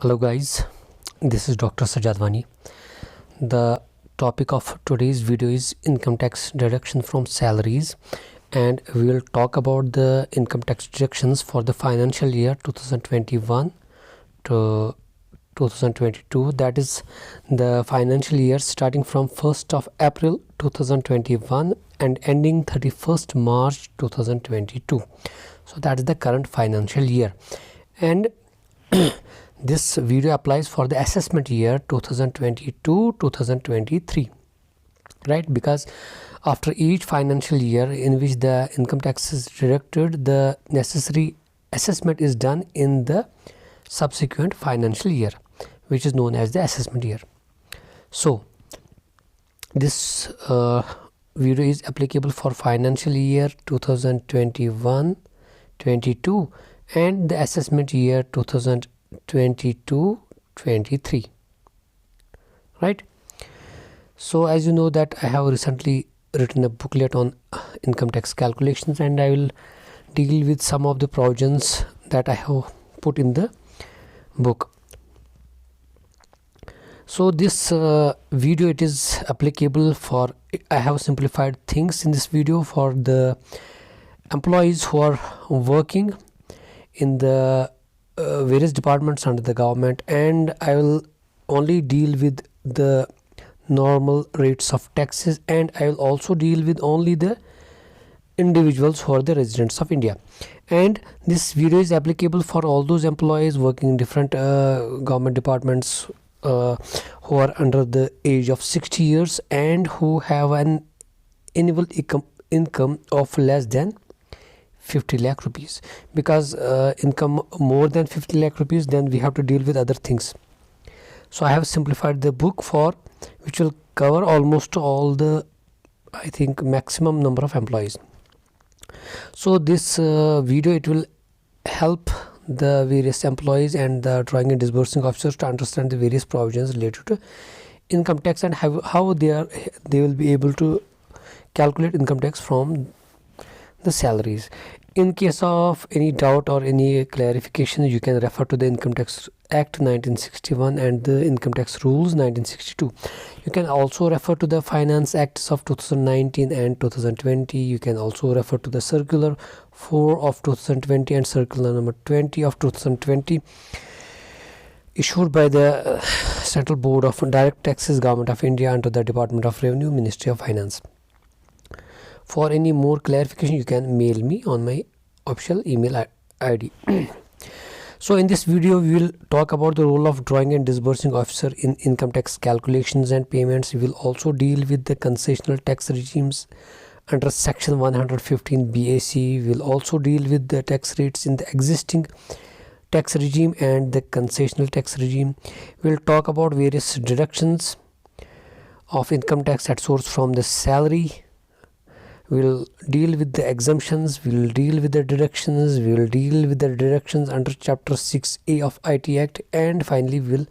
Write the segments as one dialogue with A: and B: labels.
A: Hello guys, this is Dr. Sajadwani. The topic of today's video is income tax deduction from salaries, and we will talk about the income tax deductions for the financial year 2021 to 2022, that is the financial year starting from 1st of April 2021 and ending 31st March 2022. So that is the current financial year, and this video applies for the assessment year 2022-2023, right? Because after each financial year in which the income tax is deducted, the necessary assessment is done in the subsequent financial year, which is known as the assessment year. So this video is applicable for financial year 2021-22 and the assessment year 2022-23, right? So as you know that I have recently written a booklet on income tax calculations, and I will deal with some of the provisions that I have put in the book. So this video, it is applicable for, I have simplified things in this video for the employees who are working in the various departments under the government, and I will only deal with the normal rates of taxes, and I will also deal with only the individuals who are the residents of India. And this video is applicable for all those employees working in different government departments who are under the age of 60 years and who have an annual income of less than 50 lakh rupees. Because income more than 50 lakh rupees, then we have to deal with other things. So I have simplified the book for which will cover almost all the, I think, maximum number of employees. So this video, it will help the various employees and the drawing and disbursing officers to understand the various provisions related to income tax and how they will be able to calculate income tax from the salaries. In case of any doubt or any clarification, you can refer to the Income Tax Act 1961 and the Income Tax Rules 1962. You can also refer to the Finance Acts of 2019 and 2020. You can also refer to the Circular 4 of 2020 and Circular number 20 of 2020 issued by the Central Board of Direct Taxes, Government of India, under the Department of Revenue, Ministry of Finance. For any more clarification, you can mail me on my official email ID. So in this video, we will talk about the role of drawing and disbursing officer in income tax calculations and payments. We will also deal with the concessional tax regimes under section 115 BAC. We will also deal with the tax rates in the existing tax regime and the concessional tax regime. We will talk about various deductions of income tax at source from the salary. We will deal with the exemptions, we will deal with the deductions, we will deal with the deductions under Chapter 6A of IT Act, and finally we will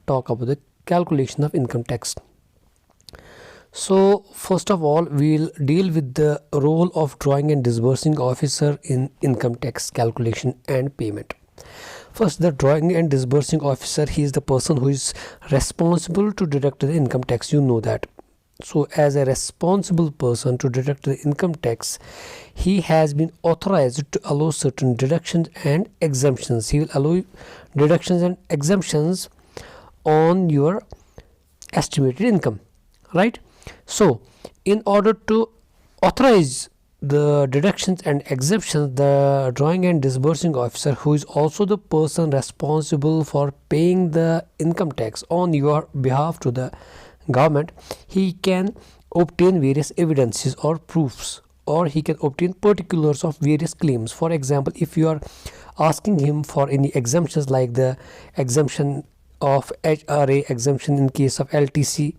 A: talk about the calculation of income tax. So first of all, we will deal with the role of drawing and disbursing officer in income tax calculation and payment. First, the drawing and disbursing officer, he is the person who is responsible to deduct the income tax, you know that. So as a responsible person to deduct the income tax, he has been authorized to allow certain deductions and exemptions. He will allow deductions and exemptions on your estimated income, right? So in order to authorize the deductions and exemptions, the drawing and disbursing officer, who is also the person responsible for paying the income tax on your behalf to the government, he can obtain various evidences or proofs, or he can obtain particulars of various claims. For example, if you are asking him for any exemptions like the exemption of HRA, exemption in case of LTC,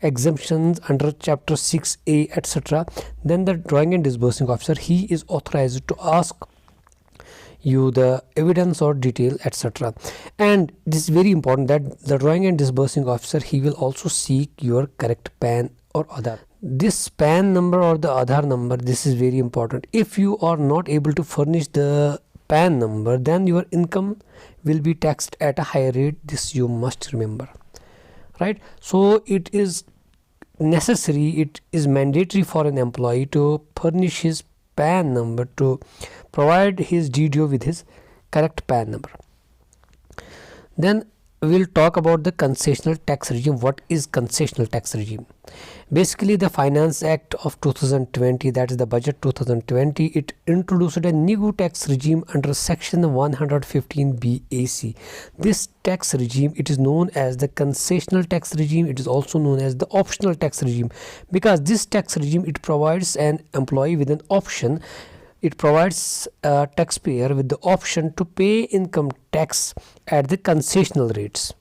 A: exemptions under Chapter 6A, etc., then the drawing and disbursing officer, he is authorized to ask you the evidence or detail, etc. And this is very important that the drawing and disbursing officer, he will also seek your correct PAN or Aadhaar. This PAN number or the Aadhaar number, this is very important. If you are not able to furnish the PAN number, then your income will be taxed at a higher rate. This you must remember, right? So it is necessary, it is mandatory for an employee to furnish his PAN number, to provide his DDO with his correct PAN number. Then we'll talk about the concessional tax regime. What is concessional tax regime? Basically, the Finance Act of 2020, that is the budget 2020, it introduced a new tax regime under section 115 BAC. This tax regime, it is known as the concessional tax regime. It is also known as the optional tax regime, because this tax regime, it provides an employee with an option. It provides a taxpayer with the option to pay income tax at the concessional rates.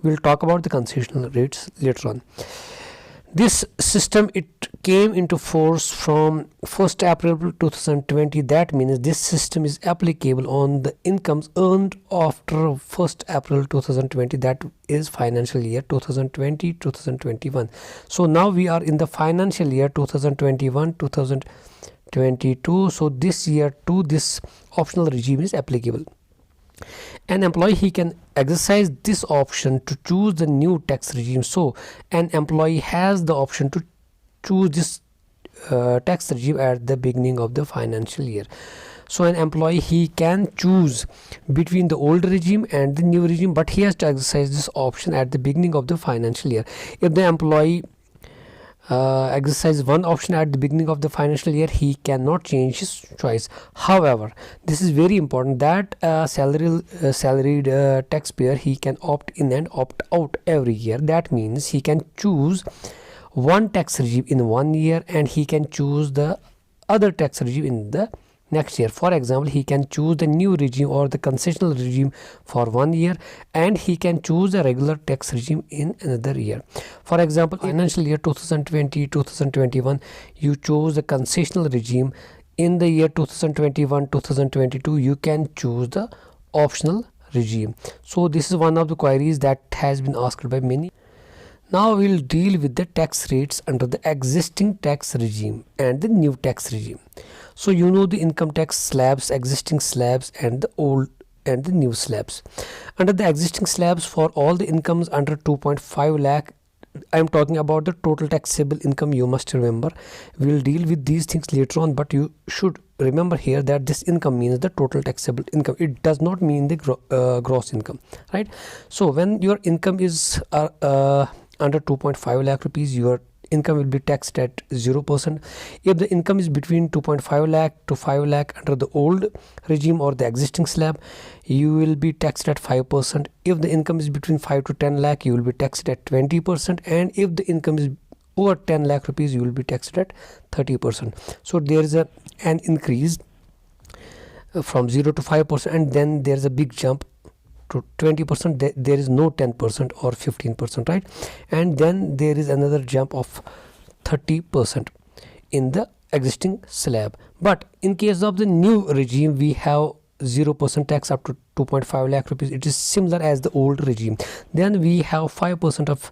A: We'll talk about the concessional rates later on. This system, it came into force from 1st April 2020. That means this system is applicable on the incomes earned after 1st April 2020. That is financial year 2020-2021. So now we are in the financial year 2021-2022. So this year too, this optional regime is applicable. An employee, he can exercise this option to choose the new tax regime. So an employee has the option to choose this tax regime at the beginning of the financial year. So an employee, he can choose between the old regime and the new regime, but he has to exercise this option at the beginning of the financial year. If the employee exercise one option at the beginning of the financial year, he cannot change his choice. However, this is very important that salaried taxpayer, he can opt in and opt out every year. That means he can choose one tax regime in 1 year and he can choose the other tax regime in the next year. For example, he can choose the new regime or the concessional regime for 1 year, and he can choose the regular tax regime in another year. For example, financial year 2020-2021, you chose the concessional regime. In the year 2021-2022, you can choose the optional regime. So this is one of the queries that has been asked by many. Now we'll deal with the tax rates under the existing tax regime and the new tax regime. So you know the income tax slabs, existing slabs, and the old and the new slabs. Under the existing slabs, for all the incomes under 2.5 lakh, I am talking about the total taxable income, you must remember. We'll deal with these things later on, but you should remember here that this income means the total taxable income. It does not mean the gross income, right? So when your income is under 2.5 lakh rupees, your income will be taxed at 0%. If the income is between 2.5 lakh to 5 lakh under the old regime or the existing slab, you will be taxed at 5%. If the income is between 5 to 10 lakh, you will be taxed at 20%. And if the income is over 10 lakh rupees, you will be taxed at 30%. So there is an increase from 0 to 5%, and then there is a big jump to 20%. There is no 10% or 15%, right? And then there is another jump of 30% in the existing slab. But in case of the new regime, we have 0% tax up to 2.5 lakh rupees. It is similar as the old regime. Then we have 5% of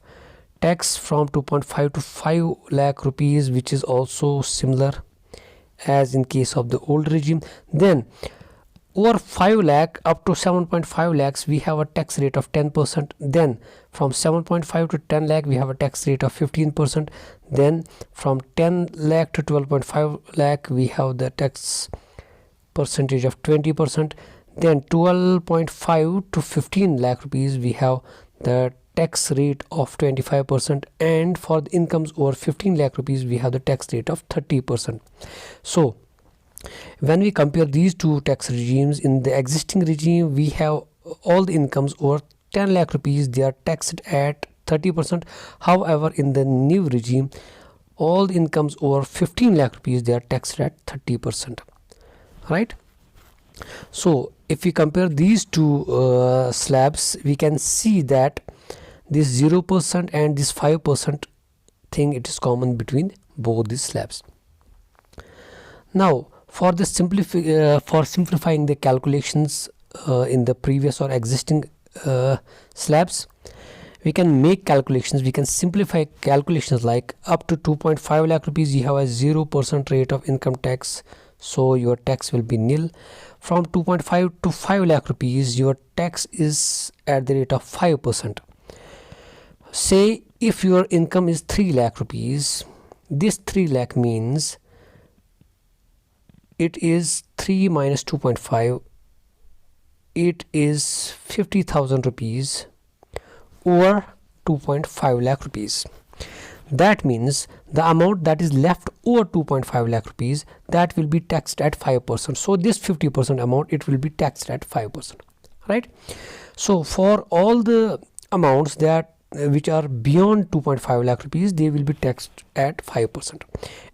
A: tax from 2.5 to 5 lakh rupees, which is also similar as in case of the old regime. Then over 5 lakh up to 7.5 lakhs, we have a tax rate of 10%. Then from 7.5 to 10 lakh, we have a tax rate of 15%. Then from 10 lakh to 12.5 lakh, we have the tax percentage of 20%. Then 12.5 to 15 lakh rupees, we have the tax rate of 25%. And for the incomes over 15 lakh rupees, we have the tax rate of 30%. So when we compare these two tax regimes, in the existing regime, we have all the incomes over 10 lakh rupees, they are taxed at 30%. However, in the new regime, all the incomes over 15 lakh rupees, they are taxed at 30%, right? So if we compare these two slabs, we can see that this 0% and this 5% thing, it is common between both these slabs. Now for the simplifying the calculations in the previous or existing slabs, we can make calculations, we can simplify calculations like up to 2.5 lakh rupees, you have a 0% rate of income tax, so your tax will be nil. from 2.5 to 5 lakh rupees, your tax is at the rate of 5%. Say if your income is 3 lakh rupees, this 3 lakh means it is 3 minus 2.5, it is 50,000 rupees or 2.5 lakh rupees. That means the amount that is left over 2.5 lakh rupees, that will be taxed at 5%. So this 50% amount, it will be taxed at 5%, right? So for all the amounts that which are beyond 2.5 lakh rupees, they will be taxed at 5%.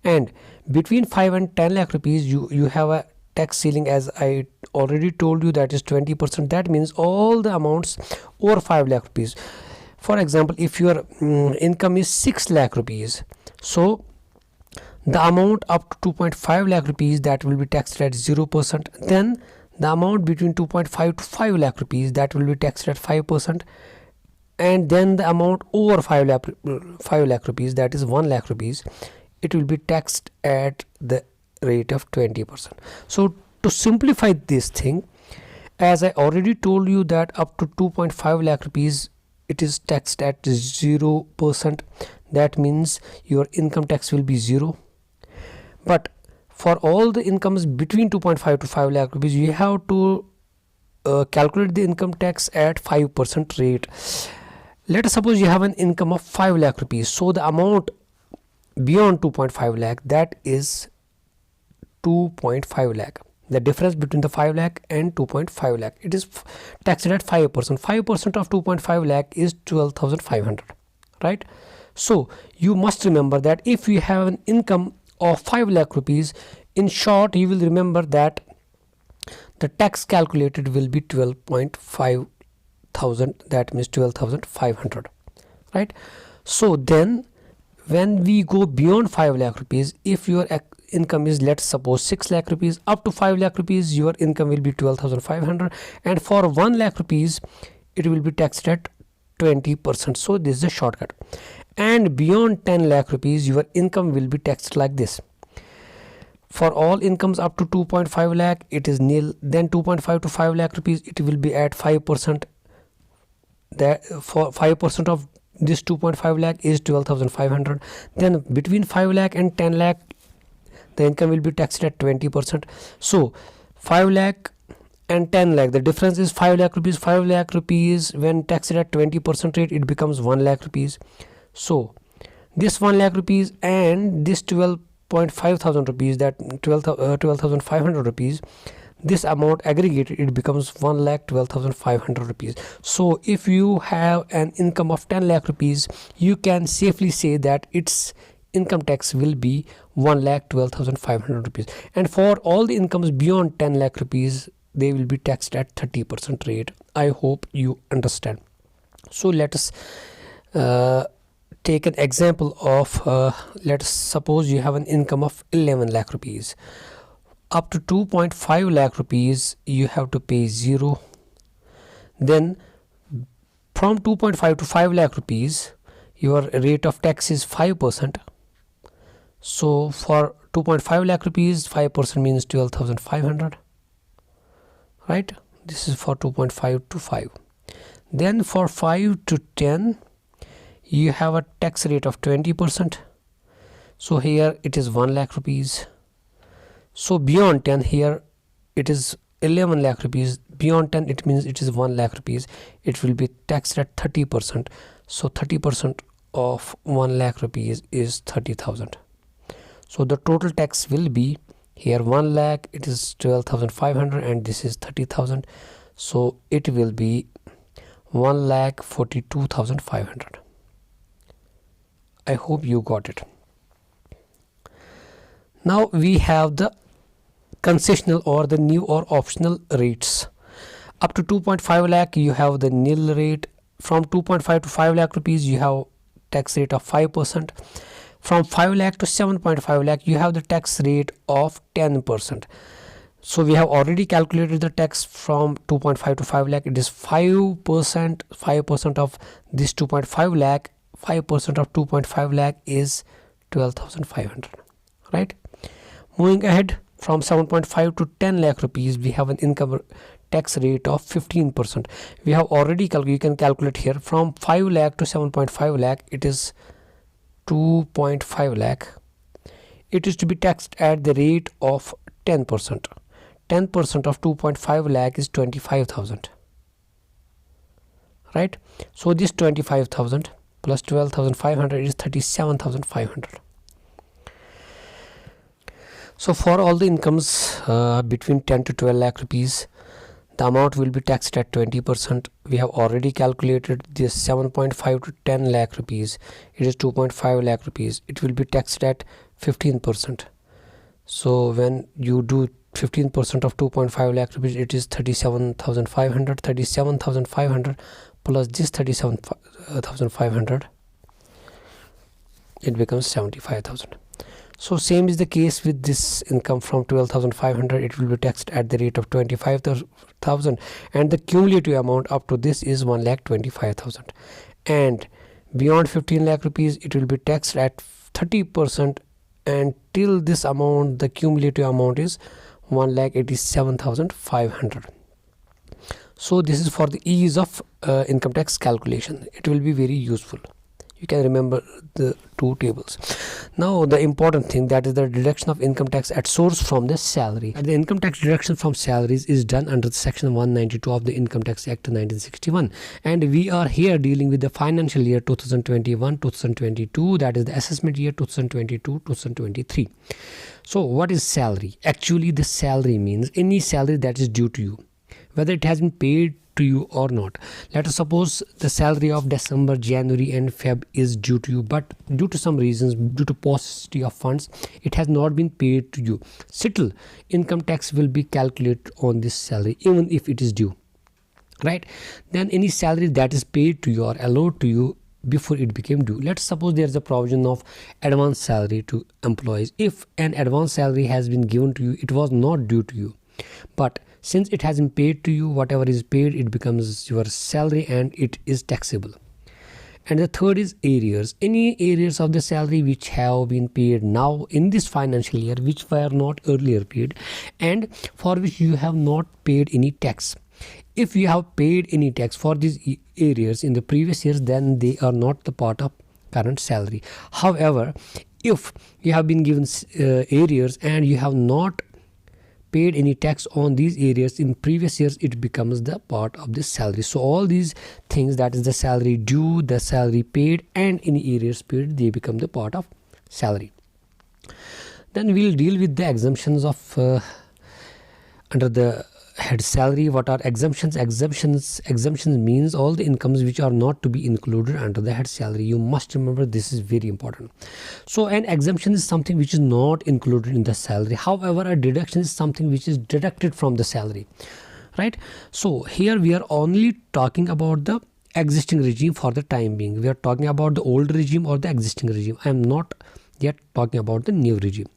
A: And between 5 and 10 lakh rupees, you have a tax ceiling, as I already told you, that is 20%. That means all the amounts over 5 lakh rupees. For example, if your income is 6 lakh rupees, so the amount up to 2.5 lakh rupees, that will be taxed at 0%. Then the amount between 2.5 to 5 lakh rupees, that will be taxed at 5%. And then the amount over 5 lakh rupees, that is 1 lakh rupees, it will be taxed at the rate of 20%. So to simplify this thing, as I already told you, that up to 2.5 lakh rupees, it is taxed at 0%. That means your income tax will be 0. But for all the incomes between 2.5 to 5 lakh rupees, you have to calculate the income tax at 5% rate. Let us suppose you have an income of 5 lakh rupees. So the amount beyond 2.5 lakh, that is 2.5 lakh. The difference between the 5 lakh and 2.5 lakh, it is taxed at 5%. 5% of 2.5 lakh is 12,500, right? So you must remember that if you have an income of 5 lakh rupees, in short, you will remember that the tax calculated will be 12.5 thousand, that means 12,500, right? So then when we go beyond 5 lakh rupees, if your income is, let's suppose, 6 lakh rupees, up to 5 lakh rupees, your income will be 12,500, and for 1 lakh rupees, it will be taxed at 20%. So this is a shortcut. And beyond 10 lakh rupees, your income will be taxed like this. For all incomes up to 2.5 lakh, it is nil. Then 2.5 to 5 lakh rupees, it will be at 5%. That for 5% of this 2.5 lakh is 12,500. Then between 5 lakh and 10 lakh, the income will be taxed at 20%. So 5 lakh and 10 lakh, the difference is 5 lakh rupees. 5 lakh rupees, when taxed at 20% rate, it becomes 1 lakh rupees. So this 1 lakh rupees and this 12.5 thousand rupees, that 12,500 rupees, this amount aggregated, it becomes 1,12,500 rupees. So if you have an income of 10 lakh rupees, you can safely say that its income tax will be 1,12,500 rupees. And for all the incomes beyond 10 lakh rupees, they will be taxed at 30% rate. I hope you understand. So let us take an example of let us suppose you have an income of 11 lakh rupees. Up to 2.5 lakh rupees, you have to pay 0. Then from 2.5 to 5 lakh rupees, your rate of tax is 5%. So for 2.5 lakh rupees, 5% means 12,500, right? This is for 2.5 to 5. Then for 5 to 10, you have a tax rate of 20%. So here it is 1 lakh rupees. So beyond 10, here it is 11 lakh rupees. Beyond 10, it means it is 1 lakh rupees. It will be taxed at 30%. So 30% of 1 lakh rupees is 30,000. So the total tax will be here 1 lakh, it is 12,500, and this is 30,000. So it will be 1,42,500. I hope you got it. Now we have the concessional or the new or optional rates. Up to 2.5 lakh, you have the nil rate. From 2.5 to 5 lakh rupees, you have tax rate of 5%. From 5 lakh to 7.5 lakh, you have the tax rate of 10%. So we have already calculated the tax from 2.5 to 5 lakh. It is 5%. 5% of this 2.5 lakh, 5% of 2.5 lakh is 12,500, right? Moving ahead, from 7.5 to 10 lakh rupees, we have an income tax rate of 15%. We have already you can calculate here. From 5 lakh to 7.5 lakh, it is 2.5 lakh. It is to be taxed at the rate of 10%. 10% of 2.5 lakh is 25,000. Right? So this 25,000 plus 12,500 is 37,500. So for all the incomes between 10 to 12 lakh rupees, the amount will be taxed at 20%. We have already calculated this. 7.5 to 10 lakh rupees, it is 2.5 lakh rupees. It will be taxed at 15%. So when you do 15% of 2.5 lakh rupees, it is 37,500. 37,500 plus this 37,500, it becomes 75,000. So same is the case with this income from 12,500. It will be taxed at the rate of 25,000, and the cumulative amount up to this is 1,25,000. And beyond 15 lakh rupees, it will be taxed at 30%, and till this amount, the cumulative amount is 1,87,500. So this is for the ease of income tax calculation. It will be very useful. You can remember the two tables. Now the important thing, that is the deduction of income tax at source from the salary. The income tax deduction from salaries is done under section 192 of the Income Tax Act 1961, and we are here dealing with the financial year 2021-2022, that is the assessment year 2022-2023. So what is salary? Actually, the salary means any salary that is due to you, whether it has been paid to you or not. Let us suppose the salary of December, January and Feb is due to you, but due to some reasons, due to paucity of funds, it has not been paid to you. Still, income tax will be calculated on this salary even if it is due, right? Then any salary that is paid to you or allowed to you before it became due. Let's suppose there is a provision of advance salary to employees. If an advance salary has been given to you, it was not due to you, but since it has been paid to you, whatever is paid, it becomes your salary and it is taxable. And the third is arrears. Any arrears of the salary which have been paid now in this financial year, which were not earlier paid, and for which you have not paid any tax. If you have paid any tax for these arrears in the previous years, then they are not the part of current salary. However, if you have been given arrears and you have not paid any tax on these areas in previous years, it becomes the part of the salary. So all these things, that is the salary due, the salary paid and any arrears paid, they become the part of salary. Then we'll deal with the exemptions of under the head salary. What are exemptions? Exemptions means all the incomes which are not to be included under the head salary. You must remember, this is very important. So an exemption is something which is not included in the salary. However, a deduction is something which is deducted from the salary, right? So here we are only talking about the existing regime for the time being. We are talking about the old regime or the existing regime. I am not yet talking about the new regime.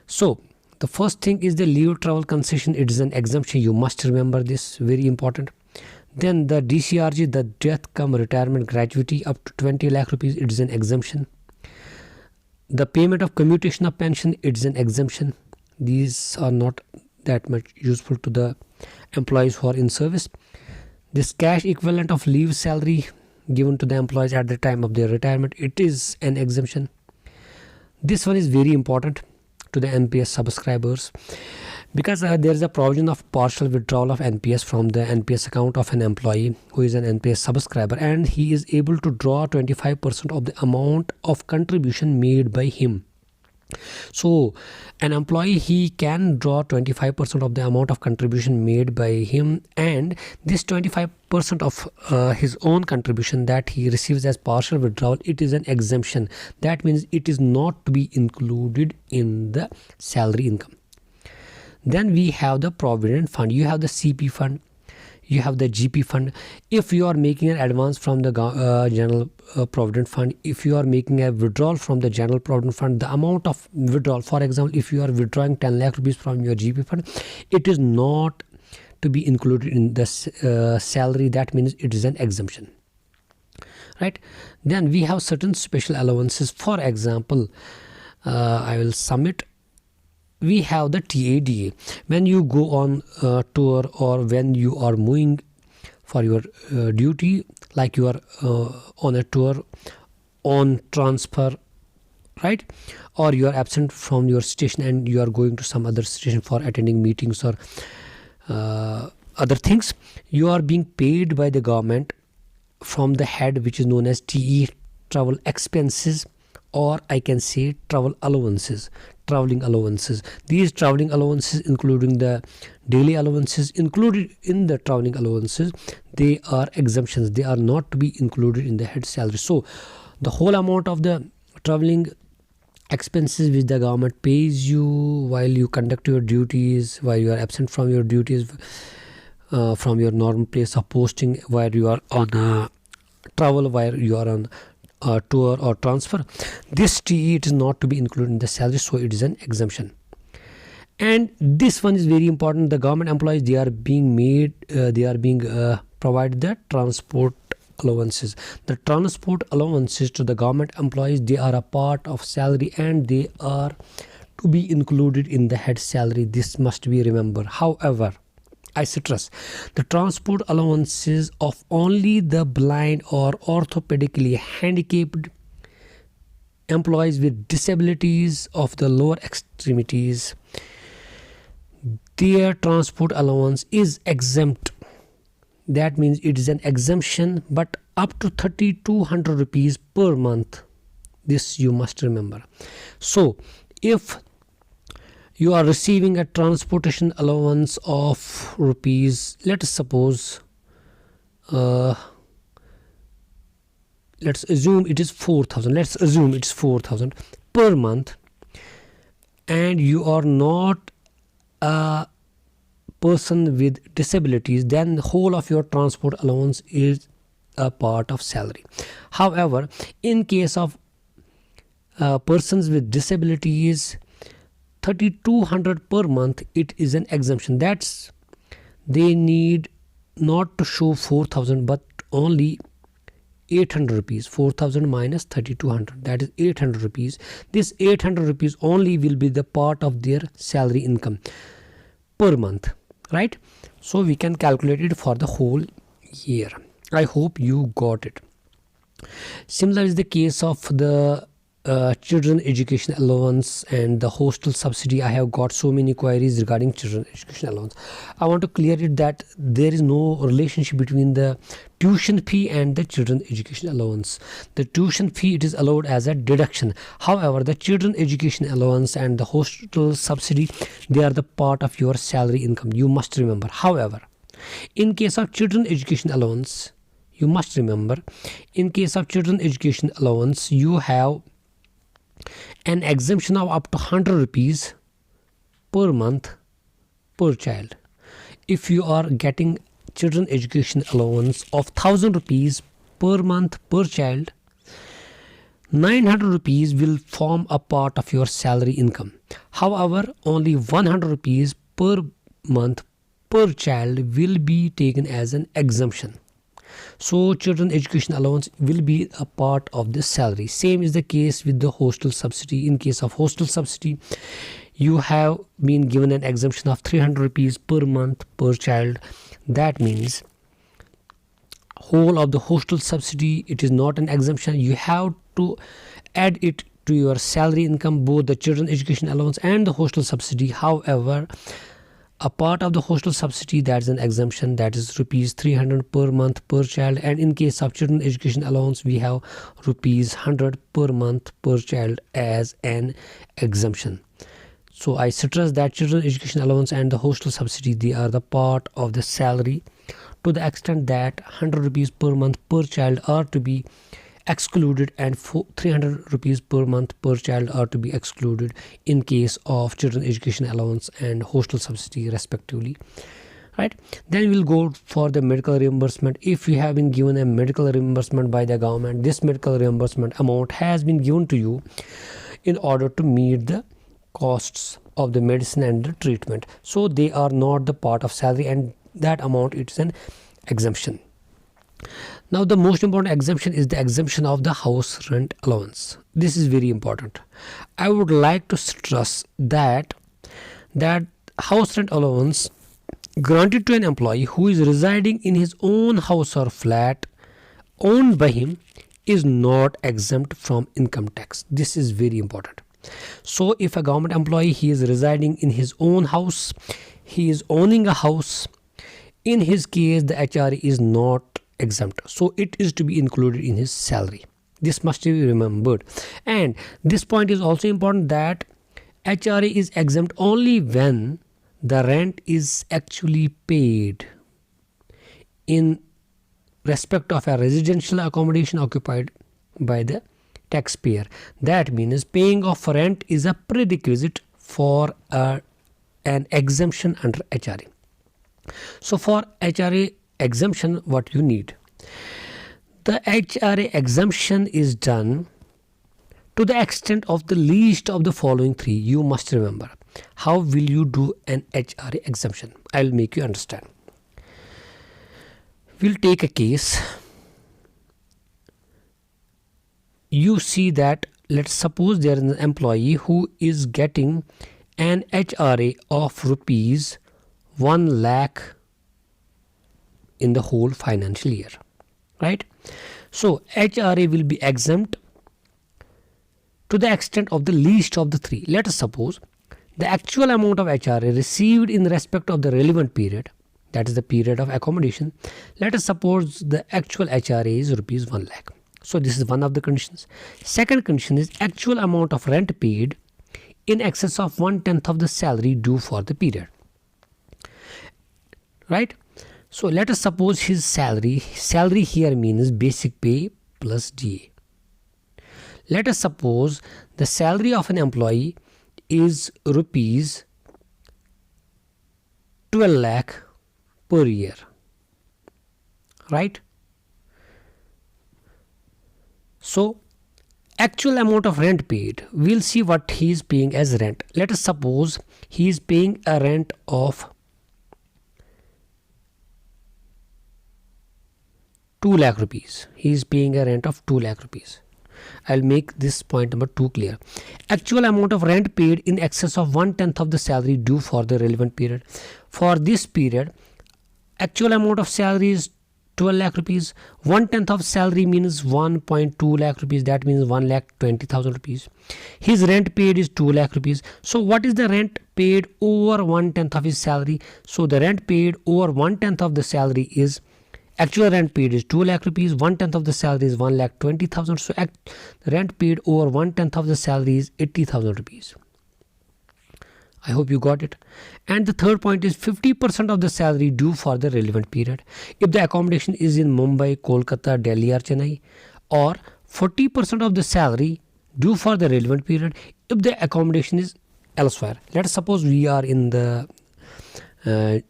A: So the first thing is the leave travel concession. It is an exemption. You must remember this, very important. Then the DCRG, the death cum retirement gratuity up to 20 lakh rupees, it is an exemption. The payment of commutation of pension, it is an exemption. These are not that much useful to the employees who are in service. This cash equivalent of leave salary given to the employees at the time of their retirement, it is an exemption. This one is very important to the NPS subscribers, because there is a provision of partial withdrawal of NPS from the NPS account of an employee who is an NPS subscriber, and he is able to draw 25% of the amount of contribution made by him. So an employee, he can draw 25% of the amount of contribution made by him, and this 25% of his own contribution that he receives as partial withdrawal, it is an exemption. That means it is not to be included in the salary income. Then we have the provident fund. You have the CP fund, you have the GP fund. If you are making an advance from the general provident fund, if you are making a withdrawal from the general provident fund, the amount of withdrawal, for example, if you are withdrawing 10 lakh rupees from your GP fund, it is not to be included in the salary. That means it is an exemption, right? Then we have certain special allowances. For example, I will sum it. we have the TADA. When you go on tour or when you are moving for your duty, like you are on a tour, on transfer, right, or you are absent from your station and you are going to some other station for attending meetings or other things, you are being paid by the government from the head which is known as TE, travel expenses, or I can say traveling allowances. These traveling allowances, including the daily allowances included in the traveling allowances, they are exemptions. They are not to be included in the head salary. So the whole amount of the traveling expenses which the government pays you while you conduct your duties, while you are absent from your duties, from your normal place of posting, while you are on travel, while you are on tour or transfer, this TE, it is not to be included in the salary, so it is an exemption. And this one is very important. The government employees, they are being provided the transport allowances. The transport allowances to the government employees, they are a part of salary and they are to be included in the head salary. This must be remembered. However, I stress, the transport allowances of only the blind or orthopedically handicapped employees with disabilities of the lower extremities, their transport allowance is exempt. That means it is an exemption, but up to 3,200 rupees per month. This you must remember. So if you are receiving a transportation allowance of rupees, let us suppose, let's assume it is 4,000. Let's assume it's 4,000 per month, and you are not a person with disabilities, then the whole of your transport allowance is a part of salary. However, in case of persons with disabilities, 3,200 per month, it is an exemption. That's, they need not to show 4,000 but only 800 rupees. 4,000 minus 3,200, that is 800 rupees. This 800 rupees only will be the part of their salary income per month, right? So we can calculate it for the whole year. I hope you got it. Similar is the case of the children education allowance and the hostel subsidy. I have got so many queries regarding children education allowance. I want to clear it that there is no relationship between the tuition fee and the children education allowance. The tuition fee, it is allowed as a deduction. However, the children education allowance and the hostel subsidy, they are the part of your salary income. You must remember. However, in case of children education allowance, you must remember, in case of children education allowance, you have an exemption of up to 100 rupees per month per child. If you are getting children education allowance of 1,000 rupees per month per child, 900 rupees will form a part of your salary income. However, only 100 rupees per month per child will be taken as an exemption. So children education allowance will be a part of the salary. Same is the case with the hostel subsidy. In case of hostel subsidy, you have been given an exemption of 300 rupees per month per child. That means whole of the hostel subsidy, it is not an exemption. You have to add it to your salary income, both the children education allowance and the hostel subsidy. However, a part of the hostel subsidy, that is an exemption, that is rupees 300 per month per child, and in case of children education allowance, we have rupees 100 per month per child as an exemption. So I stress that children education allowance and the hostel subsidy, they are the part of the salary, to the extent that 100 rupees per month per child are to be excluded and 300 rupees per month per child are to be excluded in case of children education allowance and hostel subsidy respectively, right? Then we'll go for the medical reimbursement. If you have been given a medical reimbursement by the government, this medical reimbursement amount has been given to you in order to meet the costs of the medicine and the treatment. So they are not the part of salary, and that amount, it is an exemption. Now the most important exemption is the exemption of the house rent allowance. This is very important. I would like to stress that that house rent allowance granted to an employee who is residing in his own house or flat owned by him is not exempt from income tax. This is very important. So if a government employee, he is residing in his own house, he is owning a house, in his case the HRA is not exempt, so it is to be included in his salary. This must be remembered. And this point is also important, that HRA is exempt only when the rent is actually paid in respect of a residential accommodation occupied by the taxpayer. That means paying of rent is a prerequisite for an exemption under HRA. So for HRA exemption, what you need? The HRA exemption is done to the extent of the least of the following three. You must remember. How will you do an HRA exemption? I'll make you understand. We'll take a case. You see that, let's suppose there is an employee who is getting an HRA of rupees 1 lakh in the whole financial year, right? So HRA will be exempt to the extent of the least of the three. Let us suppose the actual amount of HRA received in respect of the relevant period, that is the period of accommodation. Let us suppose the actual HRA is rupees 1 lakh. So this is one of the conditions. Second condition is actual amount of rent paid in excess of 1/10 of the salary due for the period, right? So let us suppose his salary here means basic pay plus DA. Let us suppose the salary of an employee is rupees 12 lakh per year, right? So actual amount of rent paid, we'll see what he is paying as rent. Let us suppose he is paying a rent of 2 lakh rupees. He is paying a rent of 2 lakh rupees. I'll make this point number 2 clear. Actual amount of rent paid in excess of 1/10 of the salary due for the relevant period. For this period, actual amount of salary is 12 lakh rupees. 1/10 of salary means 1.2 lakh rupees. That means 1,20,000 rupees. His rent paid is 2 lakh rupees. So what is the rent paid over 1/10 of his salary? So the rent paid over 1/10 of the salary is, actual rent paid is 2 lakh rupees. 1/10 of the salary is 1,20,000. So the rent paid over 1/10 of the salary is 80,000 rupees. I hope you got it. And the third point is 50% of the salary due for the relevant period. If the accommodation is in Mumbai, Kolkata, Delhi or Chennai, or 40% of the salary due for the relevant period if the accommodation is elsewhere. Let us suppose we are in the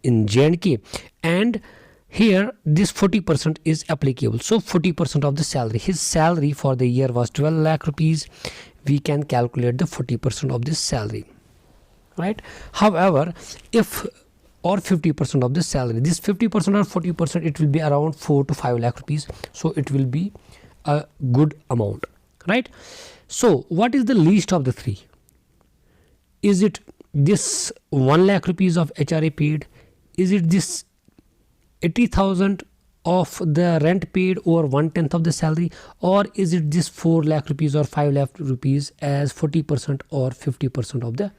A: in J&K, and here this 40% is applicable. So 40% of the salary. His salary for the year was 12 lakh rupees. We can calculate the 40% of this salary, right? However, if or 50% of the salary, this 50% or 40%, it will be around 4 to 5 lakh rupees. So it will be a good amount, right? So what is the least of the three? Is it this 1 lakh rupees of HRA paid? Is it this 80,000 of the rent paid over 1/10 of the salary, or is it this 4 lakh rupees or 5 lakh rupees as 40% or 50% of the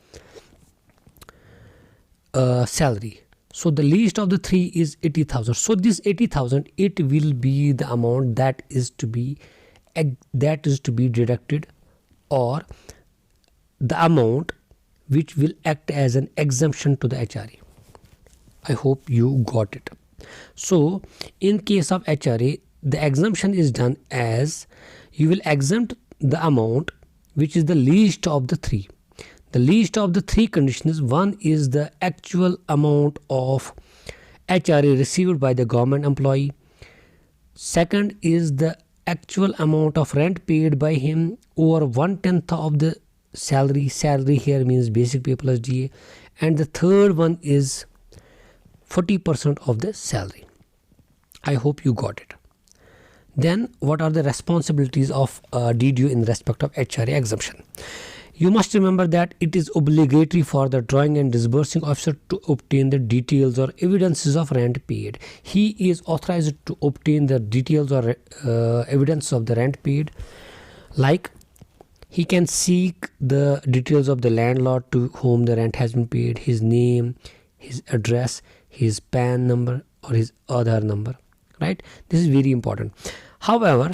A: salary? So the least of the three is 80,000. So this 80,000, it will be the amount that is to be deducted, or the amount which will act as an exemption to the HRA. I hope you got it. So in case of HRA, the exemption is done as you will exempt the amount which is the least of the three. The least of the three conditions, one is the actual amount of HRA received by the government employee. Second is the actual amount of rent paid by him over 1/10 of the salary. Salary here means basic pay plus DA. And the third one is 40% of the salary. I hope you got it. Then what are the responsibilities of DDO in respect of HRA exemption? You must remember that it is obligatory for the drawing and disbursing officer to obtain the details or evidences of rent paid. He is authorized to obtain the details or evidence of the rent paid, like he can seek the details of the landlord to whom the rent has been paid, his name, his address, his PAN number or his Aadhaar number, right? This is very important. However,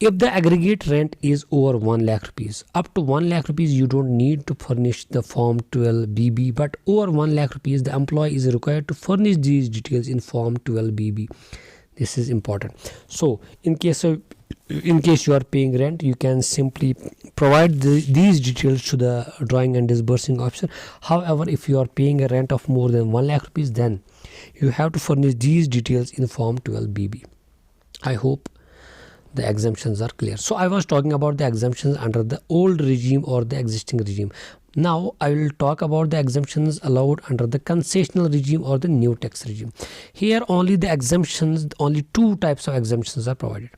A: if the aggregate rent is over 1 lakh rupees, up to 1 lakh rupees, you don't need to furnish the form 12BB, but over 1 lakh rupees, the employee is required to furnish these details in form 12BB. This is important. So in case you are paying rent, you can simply provide these details to the drawing and disbursing officer. However, if you are paying a rent of more than 1 lakh rupees, then you have to furnish these details in form 12BB. I hope the exemptions are clear. So I was talking about the exemptions under the old regime or the existing regime. Now I will talk about the exemptions allowed under the concessional regime or the new tax regime. Here only the exemptions, only two types of exemptions are provided.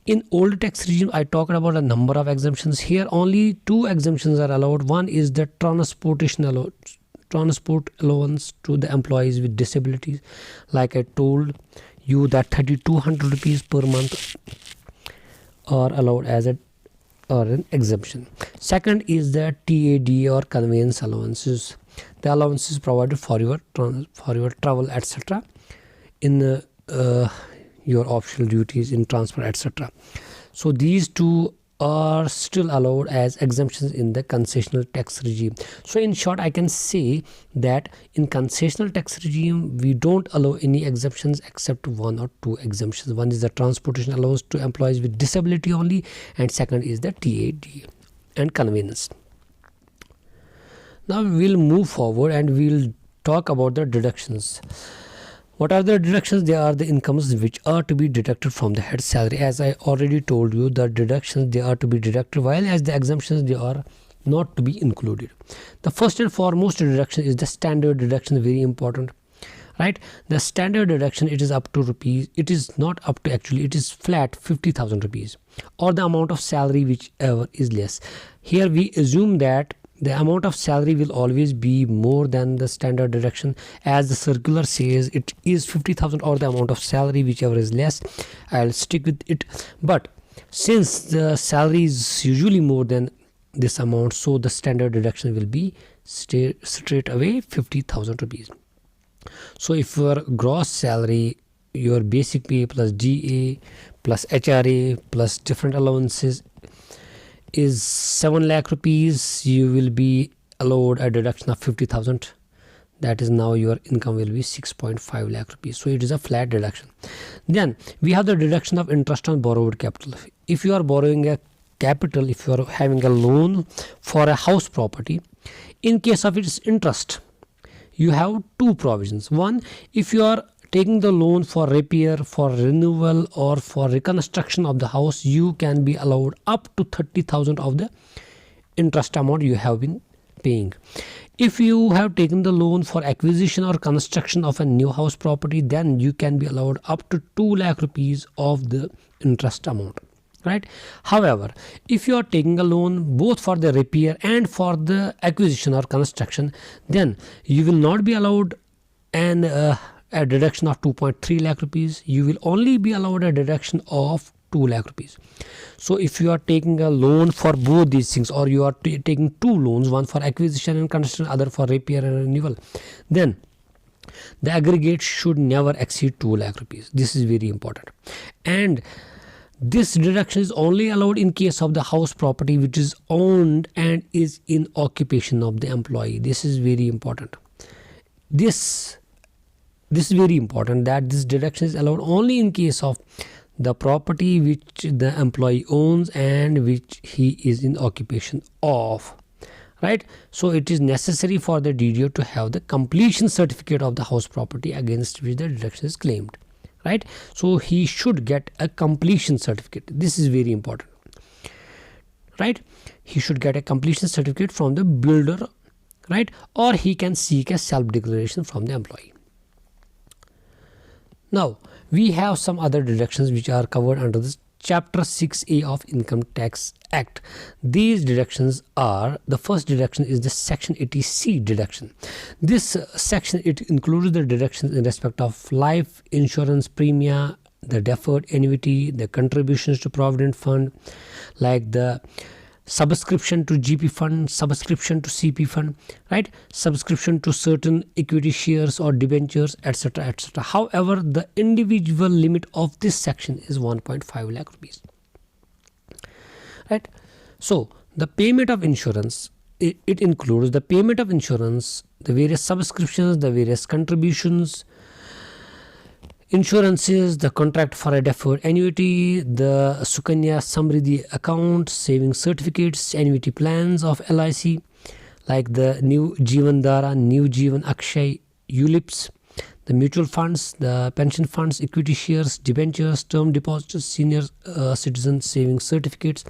A: In old tax regime, I talked about a number of exemptions. Here only two exemptions are allowed. One is the transport allowance to the employees with disabilities. Like I told you that 3,200 rupees per month are allowed as an exemption. Second is the TAD or conveyance allowances. The allowances provided for your travel, etc. in your official duties in transport, etc. So these two are still allowed as exemptions in the concessional tax regime. So in short, I can say that in concessional tax regime, we don't allow any exemptions except one or two exemptions. One is the transportation allowance to employees with disability only, and second is the TAD and conveyance. Now we'll move forward and we'll talk about the deductions. What are the deductions? They are the incomes which are to be deducted from the head salary. As I already told you, the deductions, they are to be deducted, while as the exemptions, they are not to be included. The first and foremost deduction is the standard deduction, very important, right? The standard deduction, it is up to rupees, it is not up to, actually it is flat 50,000 rupees or the amount of salary whichever is less. Here we assume that the amount of salary will always be more than the standard deduction. As the circular says, it is 50,000 or the amount of salary whichever is less. I'll stick with it. But since the salary is usually more than this amount, so the standard deduction will be straight away 50,000 rupees. So if your gross salary, your basic pay plus DA plus HRA plus different allowances is 7 lakh rupees, you will be allowed a deduction of 50,000. That is, now your income will be 6.5 lakh rupees. So it is a flat deduction. Then we have the deduction of interest on borrowed capital. If you are borrowing a capital, if you are having a loan for a house property, in case of its interest, you have two provisions. One, if you are taking the loan for repair, for renewal or for reconstruction of the house, you can be allowed up to 30,000 of the interest amount you have been paying. If you have taken the loan for acquisition or construction of a new house property, then you can be allowed up to 2 lakh rupees of the interest amount, right? However, if you are taking a loan both for the repair and for the acquisition or construction, then you will not be allowed a deduction of 2.3 lakh rupees. You will only be allowed a deduction of 2 lakh rupees. So if you are taking a loan for both these things, or you are taking two loans, one for acquisition and construction, other for repair and renewal, then the aggregate should never exceed 2 lakh rupees. This is very important. And this deduction is only allowed in case of the house property which is owned and is in occupation of the employee. This is very important. This is very important, that this deduction is allowed only in case of the property which the employee owns and which he is in occupation of, right? So it is necessary for the DDO to have the completion certificate of the house property against which the deduction is claimed, right? So he should get a completion certificate. This is very important, right? He should get a completion certificate from the builder, right? Or he can seek a self-declaration from the employee. Now we have some other deductions which are covered under this Chapter 6A of Income Tax Act. These deductions are, the first deduction is the Section 80C deduction. This section, it includes the deductions in respect of life insurance premia, the deferred annuity, the contributions to Provident Fund, like the subscription to GP fund, subscription to CP fund, right, subscription to certain equity shares or debentures, etc., etc. However, the individual limit of this section is 1.5 lakh rupees, right. So the payment of insurance, it includes the payment of insurance, the various subscriptions, the various contributions, insurances, the contract for a deferred annuity, the Sukanya Samriddhi account, saving certificates, annuity plans of LIC, like the New Jeevan Dara, New Jeevan Akshay, ULIPs, the mutual funds, the pension funds, equity shares, debentures, term deposits, senior citizen saving certificates,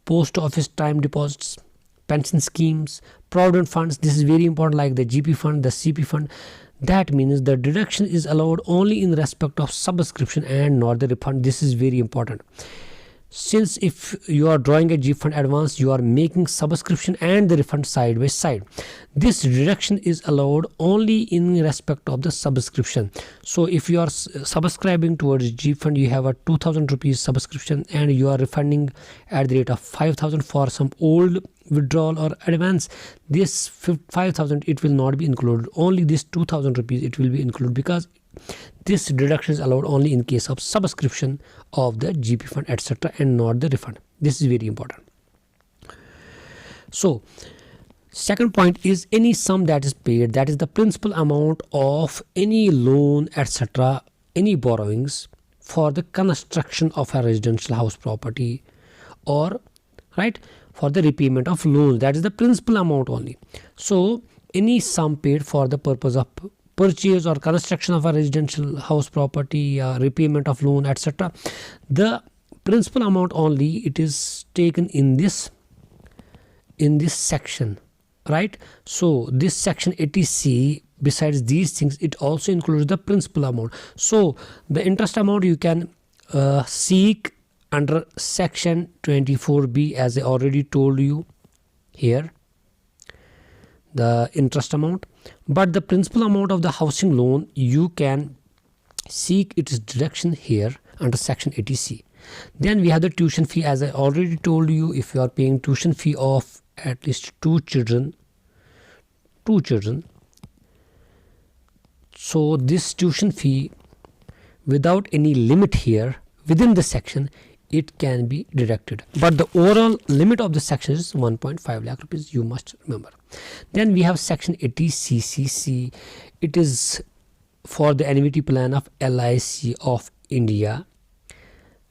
A: post office time deposits, pension schemes, provident funds. This is very important, like the GP fund, the CP fund. That means the deduction is allowed only in respect of subscription and not the refund. This is very important. Since if you are drawing a G fund advance, you are making subscription and the refund side by side. This deduction is allowed only in respect of the subscription. So if you are subscribing towards G fund, you have a 2000 rupees subscription and you are refunding at the rate of 5000 for some old withdrawal or advance. This 5000, it will not be included. Only this 2000 rupees it will be included, because this deduction is allowed only in case of subscription of the GP fund, etc., and not the refund. This is very important. So second point is any sum that is paid, that is the principal amount of any loan, etc., any borrowings for the construction of a residential house property, or right, for the repayment of loans, that is the principal amount only. So any sum paid for the purpose of purchase or construction of a residential house property, repayment of loan, etc., the principal amount only, it is taken in this section, right. So this section 80C, besides these things, it also includes the principal amount. So the interest amount you can seek under section 24B, as I already told you here, the interest amount. But the principal amount of the housing loan, you can seek its deduction here under section 80C. Then we have the tuition fee, as I already told you. If you are paying tuition fee of at least two children, so this tuition fee, without any limit here within the section, it can be deducted. But the overall limit of the section is 1.5 lakh rupees, you must remember. Then we have section 80CCC. It is for the annuity plan of LIC of India,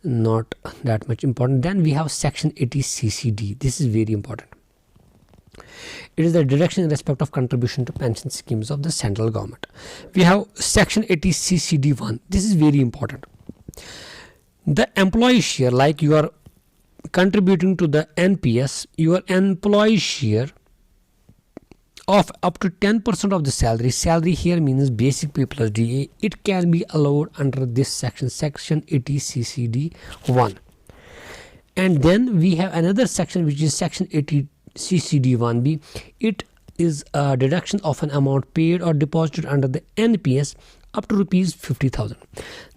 A: not that much important. Then we have section 80CCD. This is very important. It is the deduction in respect of contribution to pension schemes of the central government. We have section 80CCD1. This is very important. The employee share, like you are contributing to the NPS, your employee share of up to 10% of the salary. Salary here means basic pay plus DA. It can be allowed under this section, section 80CCD1. And then we have another section, which is section 80CCD1B. It is a deduction of an amount paid or deposited under the NPS up to rupees 50,000.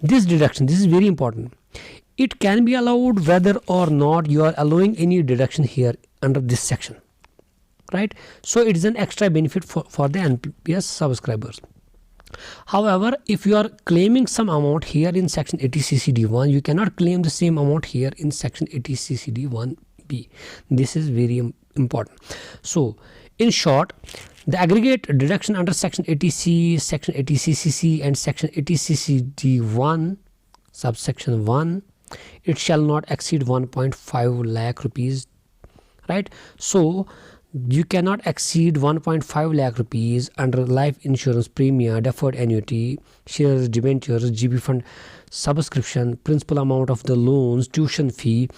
A: This deduction, this is very important. It can be allowed whether or not you are allowing any deduction here under this section, right. So it is an extra benefit for the NPS subscribers. However, if you are claiming some amount here in section 80CCD1, you cannot claim the same amount here in section 80CCD1B. This is very important. So in short, the aggregate deduction under section 80C, section 80CCC and section 80CCD1 subsection 1, it shall not exceed 1.5 lakh rupees, right. So you cannot exceed 1.5 lakh rupees under life insurance premium, deferred annuity, shares, debentures, GP fund, subscription, principal amount of the loans, tuition fee,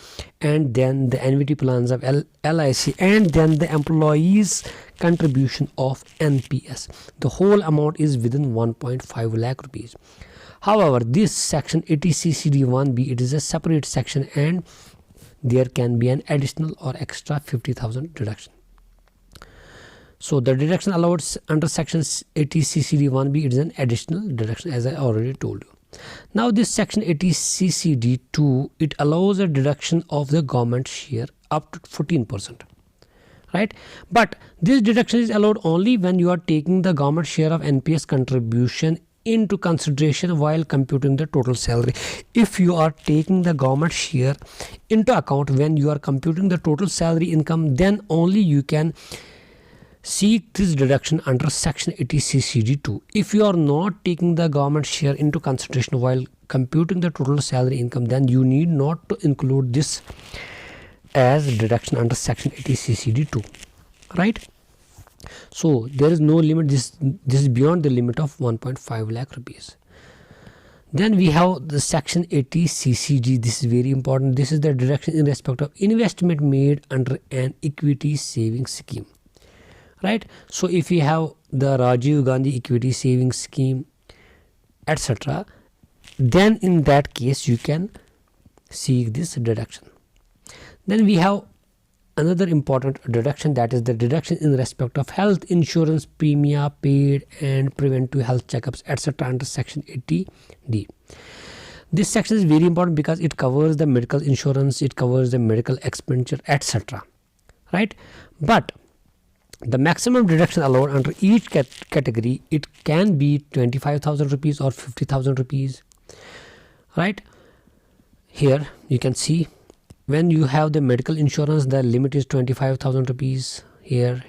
A: and then the annuity plans of LIC, and then the employees contribution of NPS. The whole amount is within 1.5 lakh rupees. However, this section 80CCD1B, it is a separate section, and there can be an additional or extra 50,000 deduction. So the deduction allowed under section 80CCD1B, it is an additional deduction, as I already told you. Now this section 80CCD2, it allows a deduction of the government share up to 14%. Right, but this deduction is allowed only when you are taking the government share of NPS contribution into consideration while computing the total salary. If you are taking the government share into account when you are computing the total salary income, then only you can seek this deduction under section 80CCD2. If you are not taking the government share into consideration while computing the total salary income, then you need not to include this as deduction under section 80CCD2. Right, so there is no limit. This is beyond the limit of 1.5 lakh rupees. Then we have the section 80CCD. This is very important. This is the deduction in respect of investment made under an equity savings scheme. Right, so if you have the Rajiv Gandhi equity savings scheme, etc., then in that case you can seek this deduction. Then we have another important deduction, that is the deduction in respect of health insurance premium paid and preventive health checkups, etc., under section 80D. This section is very important because it covers the medical insurance, it covers the medical expenditure, etc. Right, but the maximum deduction allowed under each category, it can be 25,000 rupees or 50,000 rupees. Right, here you can see, when you have the medical insurance, the limit is 25,000 rupees. Here.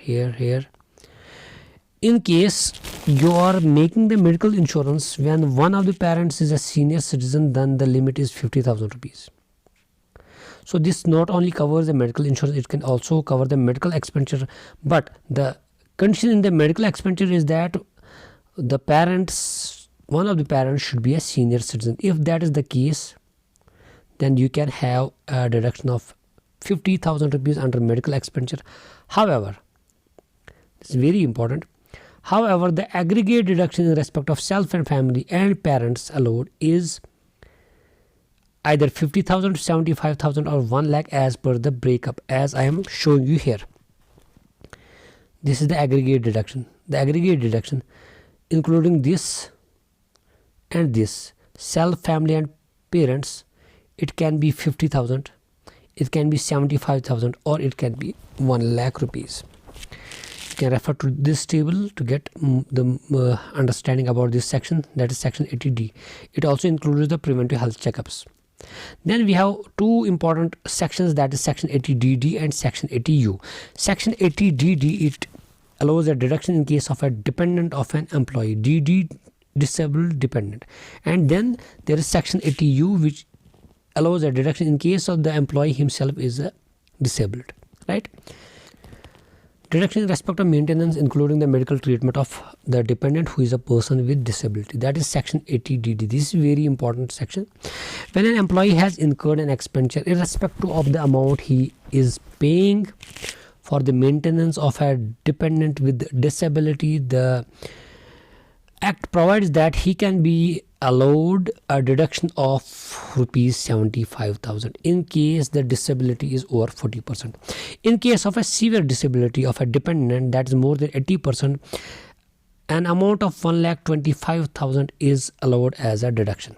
A: In case you are making the medical insurance when one of the parents is a senior citizen, then the limit is 50,000 rupees. So this not only covers the medical insurance, it can also cover the medical expenditure. But the condition in the medical expenditure is that the parents, one of the parents should be a senior citizen. If that is the case, then you can have a deduction of 50,000 rupees under medical expenditure. However, this is very important. However, the aggregate deduction in respect of self and family and parents allowed is either 50,000, 75,000 or 1 lakh as per the breakup, as I am showing you here. This is the aggregate deduction. The aggregate deduction including this and this, self, family and parents, it can be 50,000, it can be 75,000, or it can be 1 lakh rupees. You can refer to this table to get the understanding about this section, that is section 80D. It also includes the preventive health checkups. Then we have two important sections, that is section 80DD and section 80U. Section 80DD, it allows a deduction in case of a dependent of an employee, DD, disabled dependent. And then there is section 80U, which allows a deduction in case of the employee himself is disabled. Right, deduction in respect of maintenance including the medical treatment of the dependent who is a person with disability, that is section 80DD. This is very important section. When an employee has incurred an expenditure irrespective of the amount he is paying for the maintenance of a dependent with disability, the Act provides that he can be allowed a deduction of rupees 75,000 in case the disability is over 40%. In case of a severe disability of a dependent that is more than 80%, an amount of 1,25,000 is allowed as a deduction.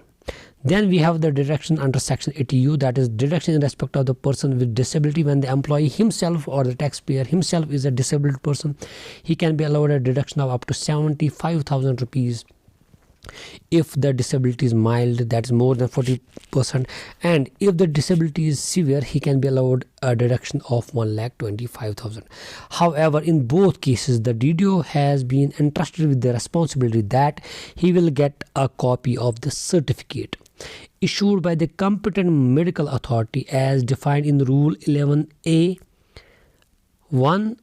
A: Then we have the deduction under section 80U, that is deduction in respect of the person with disability. When the employee himself or the taxpayer himself is a disabled person, he can be allowed a deduction of up to 75,000 rupees. If the disability is mild, that is more than 40%, and if the disability is severe, he can be allowed a deduction of 1,25,000. However, in both cases, the DDO has been entrusted with the responsibility that he will get a copy of the certificate issued by the competent medical authority as defined in Rule 11A 1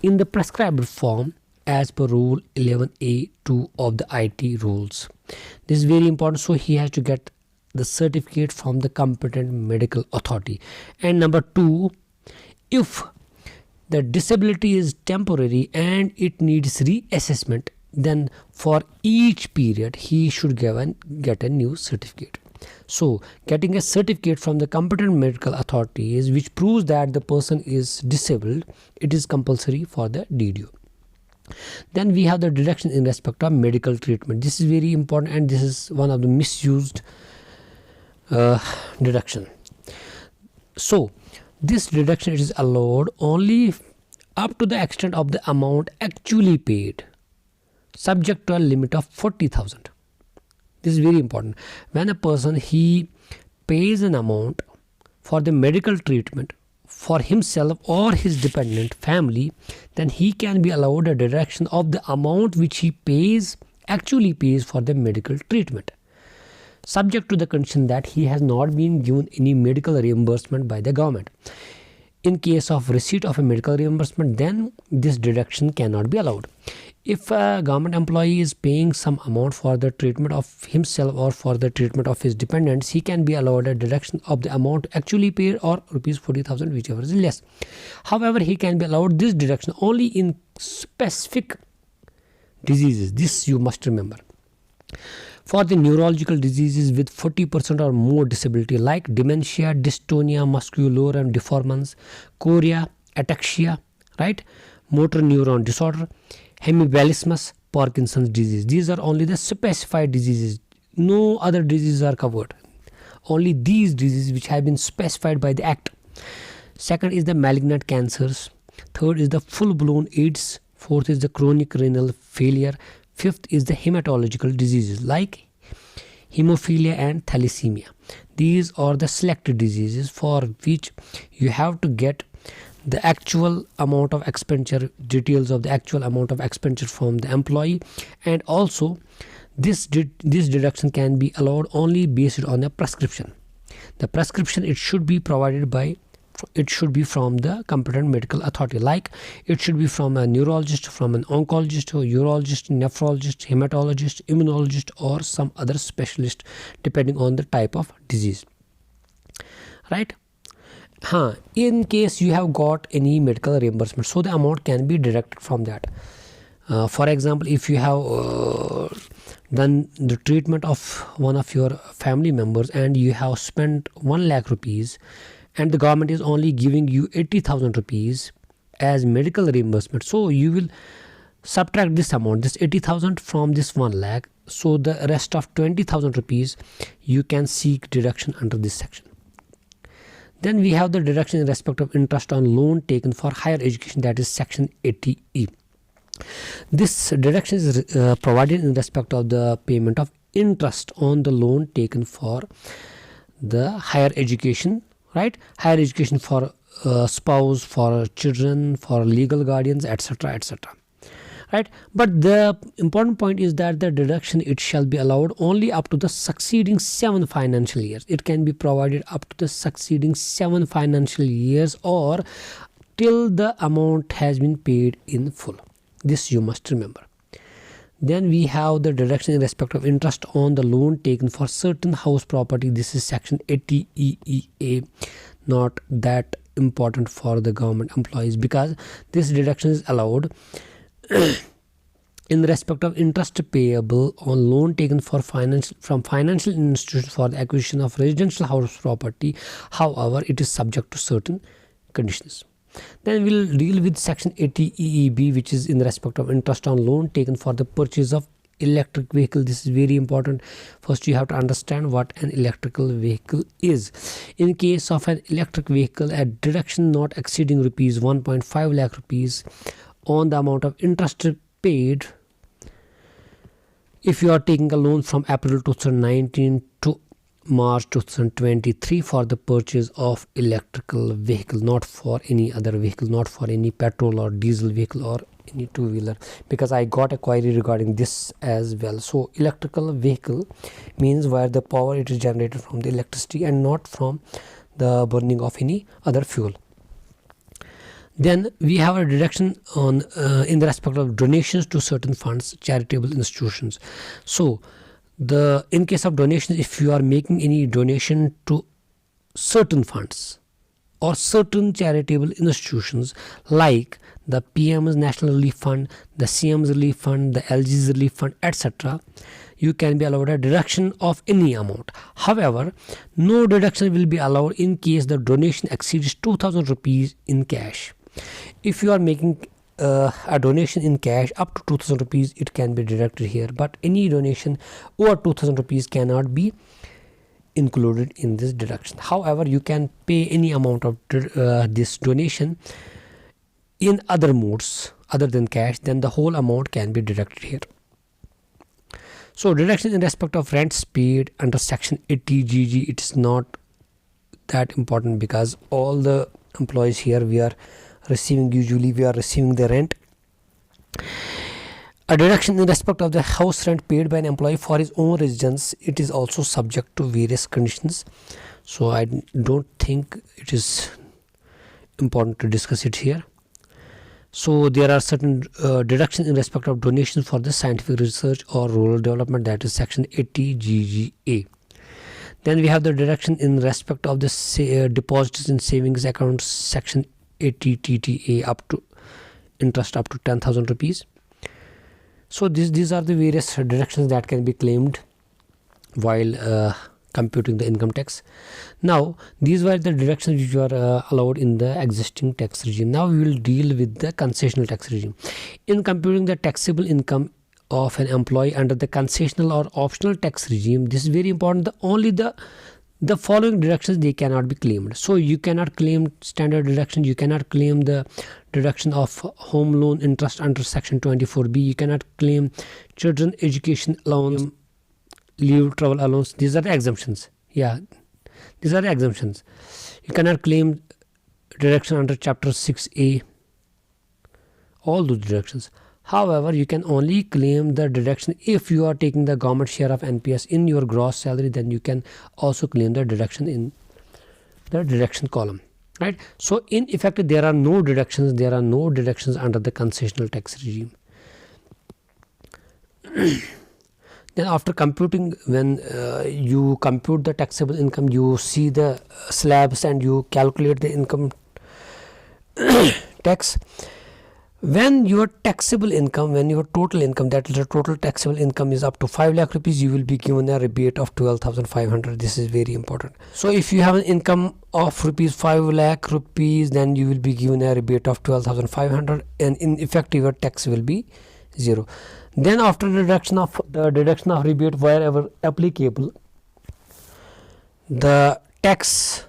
A: in the prescribed form as per Rule 11A2 of the IT rules. This is very important. So he has to get the certificate from the competent medical authority. And number 2, if the disability is temporary and it needs reassessment, then for each period he should get a new certificate. So getting a certificate from the competent medical authorities which proves that the person is disabled, it is compulsory for the DDO. Then we have the deduction in respect of medical treatment. This is very important, and this is one of the misused deduction. So this deduction is allowed only up to the extent of the amount actually paid, subject to a limit of 40,000. This is very important. When a person he pays an amount for the medical treatment for himself or his dependent family, then he can be allowed a deduction of the amount which he actually pays for the medical treatment, subject to the condition that he has not been given any medical reimbursement by the government. In case of receipt of a medical reimbursement, then this deduction cannot be allowed. If a government employee is paying some amount for the treatment of himself or for the treatment of his dependents, he can be allowed a deduction of the amount actually paid or rupees 40,000, whichever is less. However, he can be allowed this deduction only in specific diseases. This you must remember. For the neurological diseases with 40% or more disability like dementia, dystonia, musculorum deformans, chorea, ataxia, right, motor neuron disorder, hemiplegismus, Parkinson's disease. These are only the specified diseases. No other diseases are covered. Only these diseases which have been specified by the Act. Second is the malignant cancers. Third is the full-blown AIDS. Fourth is the chronic renal failure. Fifth is the hematological diseases like hemophilia and thalassemia. These are the selected diseases for which you have to get the actual amount of expenditure, details of the actual amount of expenditure from the employee, and also this deduction can be allowed only based on a prescription. The prescription it should be provided by, it should be from the competent medical authority, like it should be from a neurologist, from an oncologist, or urologist, nephrologist, hematologist, immunologist, or some other specialist depending on the type of disease, right? In case you have got any medical reimbursement, so the amount can be deducted from that. For example, if you have done the treatment of one of your family members and you have spent 1 lakh rupees and the government is only giving you 80,000 rupees as medical reimbursement, so you will subtract this amount, this 80,000 from this 1 lakh, so the rest of 20,000 rupees you can seek deduction under this section. Then we have the deduction in respect of interest on loan taken for higher education, that is section 80E. This deduction is provided in respect of the payment of interest on the loan taken for the higher education, right? Higher education for spouse, for children, for legal guardians, etc., etc., right? But the important point is that the deduction it shall be allowed only up to the succeeding 7 financial years. It can be provided up to the succeeding 7 financial years or till the amount has been paid in full. This you must remember. Then we have the deduction in respect of interest on the loan taken for certain house property. This is section 80EEA. Not that important for the government employees because this deduction is allowed in respect of interest payable on loan taken for from financial institutions for the acquisition of residential house property. However, it is subject to certain conditions. Then we'll deal with section 80EEB, which is in respect of interest on loan taken for the purchase of electric vehicle. This is very important. First you have to understand what an electrical vehicle is. In case of an electric vehicle, a deduction not exceeding rupees 1.5 lakh rupees on the amount of interest paid if you are taking a loan from April 2019 to March 2023 for the purchase of electrical vehicle, not for any other vehicle, not for any petrol or diesel vehicle or any two-wheeler, because I got a query regarding this as well. So electrical vehicle means where the power it is generated from the electricity and not from the burning of any other fuel. Then we have a deduction on in the respect of donations to certain funds, charitable institutions. So in case of donations, if you are making any donation to certain funds or certain charitable institutions like the PM's National Relief Fund, the CM's Relief Fund, the LG's Relief Fund, etc., you can be allowed a deduction of any amount. However, no deduction will be allowed in case the donation exceeds 2000 rupees in cash. If you are making a donation in cash up to 2000 rupees, it can be deducted here, but any donation over 2000 rupees cannot be included in this deduction. However, you can pay any amount of this donation in other modes other than cash, then the whole amount can be deducted here. So deduction in respect of rents paid under section 80 GG, it is not that important because all the employees here usually we are receiving the rent. A deduction in respect of the house rent paid by an employee for his own residence, it is also subject to various conditions. So I don't think it is important to discuss it here. So there are certain deductions in respect of donations for the scientific research or rural development, that is section 80 GGA. Then we have the deduction in respect of the deposits in savings accounts, section 80 TTA, up to interest up to 10,000 rupees. So these are the various deductions that can be claimed while computing the income tax. Now these were the deductions which were allowed in the existing tax regime. Now we will deal with the concessional tax regime. In computing the taxable income of an employee under the concessional or optional tax regime, this is very important. Only the following deductions, they cannot be claimed. So you cannot claim standard deduction, you cannot claim the deduction of home loan interest under section 24B, you cannot claim children education allowance, leave travel allowance. These are the exemptions. Yeah, these are the exemptions. You cannot claim deduction under chapter 6A, all those deductions. However, you can only claim the deduction if you are taking the government share of NPS in your gross salary, then you can also claim the deduction in the deduction column, right? So in effect, there are no deductions under the concessional tax regime. Then after computing, when you compute the taxable income, you see the slabs and you calculate the income tax. When your taxable income, when your total income, that is the total taxable income, is up to 5 lakh rupees, you will be given a rebate of 12,500. This is very important. So if you have an income of 5 lakh rupees, then you will be given a rebate of 12,500, and in effect your tax will be 0. Then after the deduction of rebate wherever applicable, the tax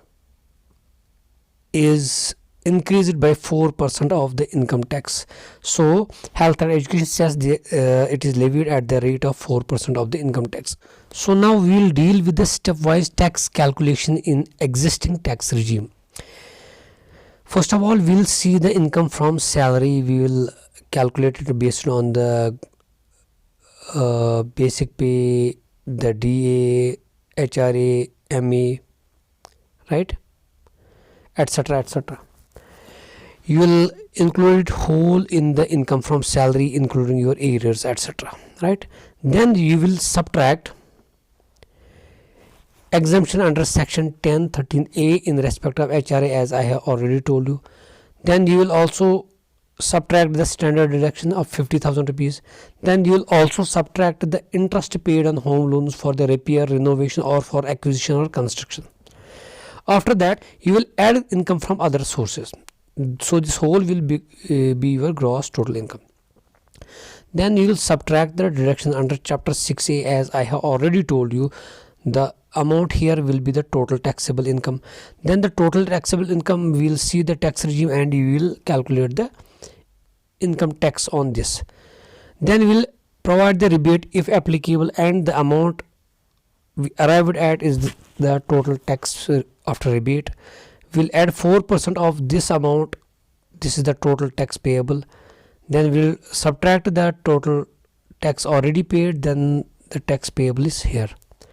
A: is increased by 4% of the income tax. So health and education says it is levied at the rate of 4% of the income tax. So now we will deal with the stepwise tax calculation in existing tax regime. First of all, we will see the income from salary. We will calculate it based on the basic pay, the DA, HRA, MA, right, etc., etc. You will include it whole in the income from salary, including your arrears, etc., right? Then you will subtract exemption under section 10(13)(a) in respect of HRA, as I have already told you. Then you will also subtract the standard deduction of 50,000 rupees. Then you will also subtract the interest paid on home loans for the repair, renovation, or for acquisition or construction. After that, you will add income from other sources. So this whole will be your gross total income. Then you will subtract the deduction under chapter 6A, as I have already told you. The amount here will be the total taxable income. Then the total taxable income, we will see the tax regime and you will calculate the income tax on this. Then we will provide the rebate if applicable, and the amount we arrived at is the total tax after rebate. We'll add 4% of this amount. This is the total tax payable. Then we'll subtract the total tax already paid. Then the tax payable is here.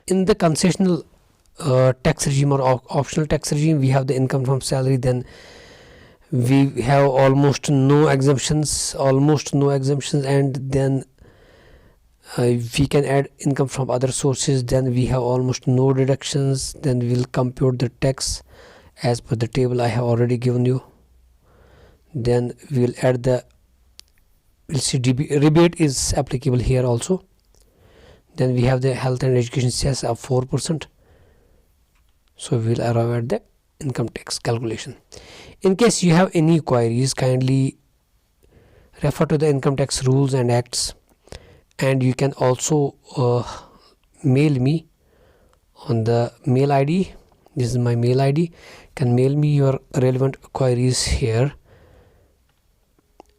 A: In the concessional tax regime or optional tax regime, we have the income from salary. Then we have almost no exemptions, and then we can add income from other sources. Then we have almost no deductions. Then we'll compute the tax as per the table I have already given you. Then we will add the, we'll see rebate is applicable here also. Then we have the health and education cess of 4%. So we will arrive at the income tax calculation. In case you have any queries, kindly refer to the income tax rules and acts, and you can also mail me on the mail ID. This is my mail ID. You can mail me your relevant queries here,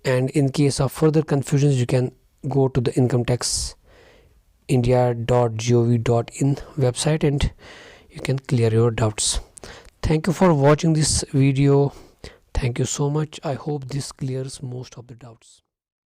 A: and in case of further confusions, you can go to the incometaxindia.gov.in website and you can clear your doubts. Thank you for watching this video. Thank you so much. I hope this clears most of the doubts.